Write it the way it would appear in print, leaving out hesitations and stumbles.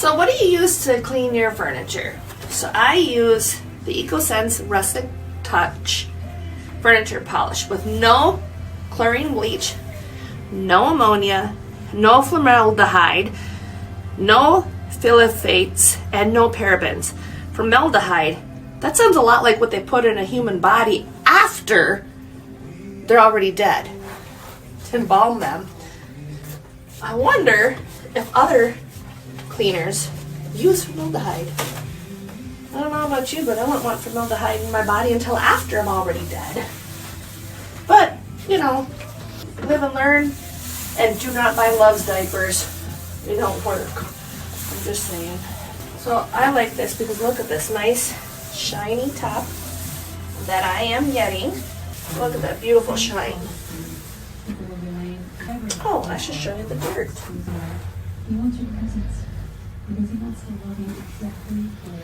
So what do you use to clean your furniture? So I use the EcoSense Rustic Touch furniture polish with no chlorine bleach, no ammonia, no formaldehyde, no phthalates, and no parabens. Formaldehyde, that sounds a lot like what they put in a human body after they're already dead to embalm them. I wonder if other cleaners use formaldehyde. I don't know about you, but I wouldn't want formaldehyde in my body until after I'm already dead. But, you know, live and learn, and do not buy Love's diapers. They don't work. I'm just saying. So I like this because look at this nice shiny top that I am getting. Look at that beautiful shine. Oh, I should show you the dirt. He wants your presence because he wants to love you exactly where